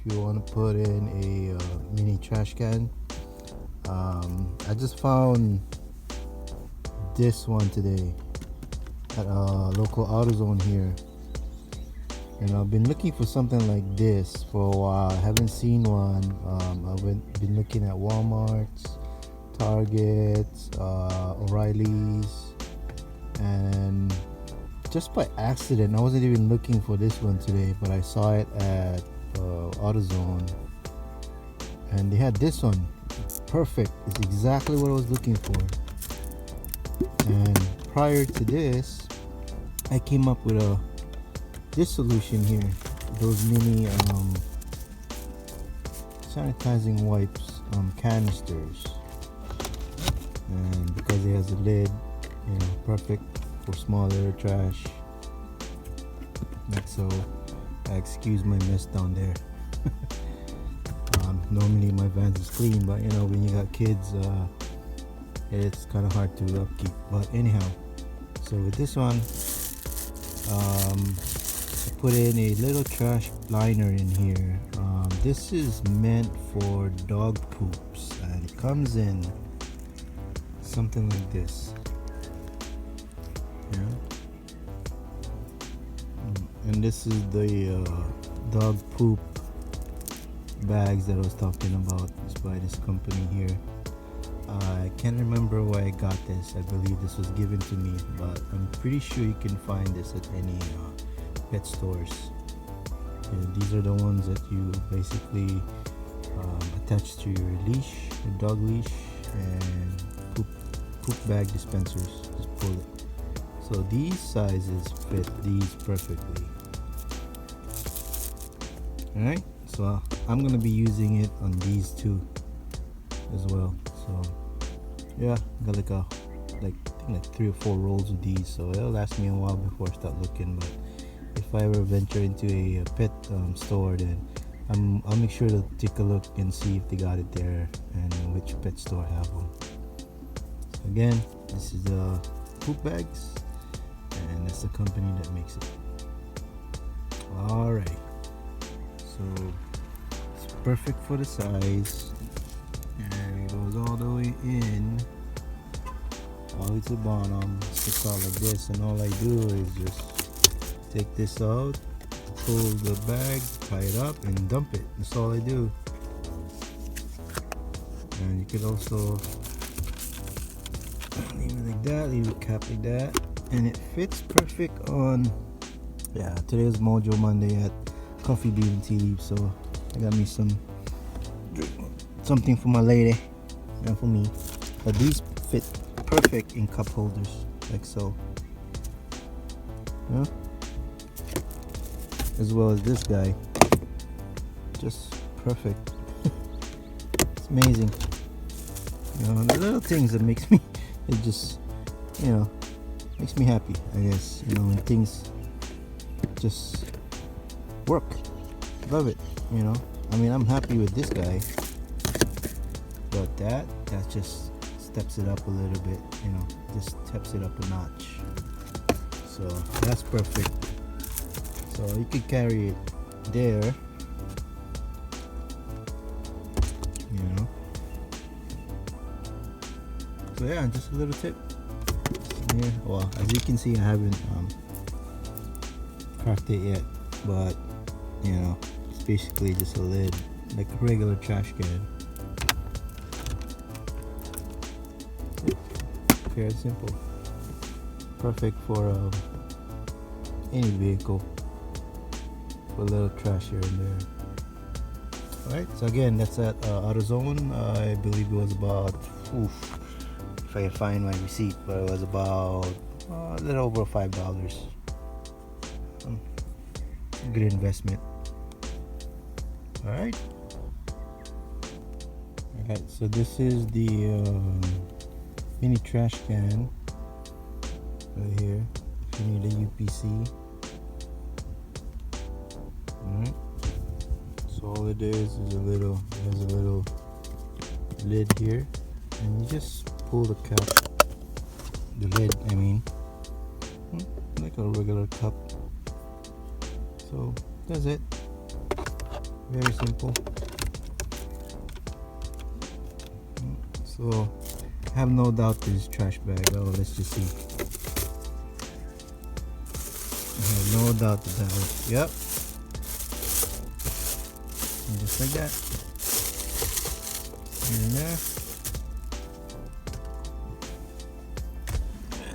if you want to put in a mini trash can. I just found this one today at a local AutoZone here, and I've been looking for something like this for a while. I haven't seen one. I've been looking at Walmart's, Target's, O'Reilly's, and just by accident, I wasn't even looking for this one today, but I saw it at AutoZone, and they had this one. It's perfect. It's exactly what I was looking for. And prior to this, I came up with this solution here. Those mini sanitizing wipes canisters, and because it has a lid, perfect for smaller trash. So excuse my mess down there. Normally my vans is clean, but when you got kids, it's kind of hard to upkeep. But anyhow, so with this one, I put in a little trash liner in here. This is meant for dog poops, and it comes in something like this. And this is the dog poop bags that I was talking about. It's by this company here. I can't remember why I got this. I believe this was given to me, but I'm pretty sure you can find this at any pet stores. And these are the ones that you basically attach to your leash, your dog leash, and poop bag dispensers. Just pull it. So these sizes fit these perfectly. Alright, so I'm gonna be using it on these two as well. So yeah, got like 3 or 4 rolls of these, so it'll last me a while before I start looking. But if I ever venture into a pet store, then I'll make sure to take a look and see if they got it there and which pet store have them. So again, this is the poop bags, and that's the company that makes it. Alright, so it's perfect for the size, and it goes all the way in, all the way to the bottom. Sticks out like this, and all I do is just take this out, pull the bag, tie it up, and dump it. That's all I do. And you could also leave it like that, leave it cap like that, and it fits perfect on. Yeah, today is Mojo Monday at Coffee Bean and Tea Leaf, so I got me something for my lady and for me. But these fit perfect in cup holders, like so. Yeah. As well as this guy, just perfect. It's amazing. The little things that makes me, it just, makes me happy, I guess. When things just work. Love it. I'm happy with this guy, but that just steps it up a little bit. Just steps it up a notch. So that's perfect. So you could carry it there. So yeah, just a little tip. Yeah, well, as you can see, I haven't cracked it yet, but it's basically just a lid, like a regular trash can. Very simple. Perfect for any vehicle. Put a little trash here and there. Alright, so again, that's at AutoZone. I believe it was about, if I can find my receipt, but it was about a little over $5. Good investment. Alright, so this is the mini trash can right here if you need a UPC. Alright, so all it is a little, it has a little lid here, and you just pull the cap, the lid, like a regular cup. So that's it. Very simple. So I have no doubt this trash bag. Oh, let's just see. I have no doubt that was, yep. And just like that. Here and there.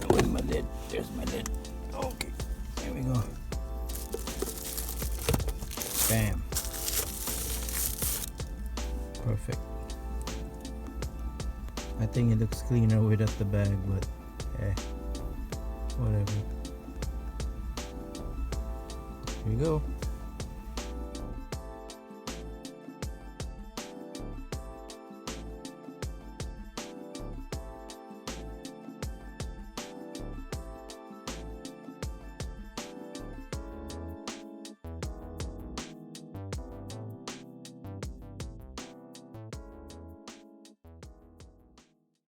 And where's my lid? There's my lid. Okay, there we go. Bam. Perfect. I think it looks cleaner without the bag, but whatever. Here we go.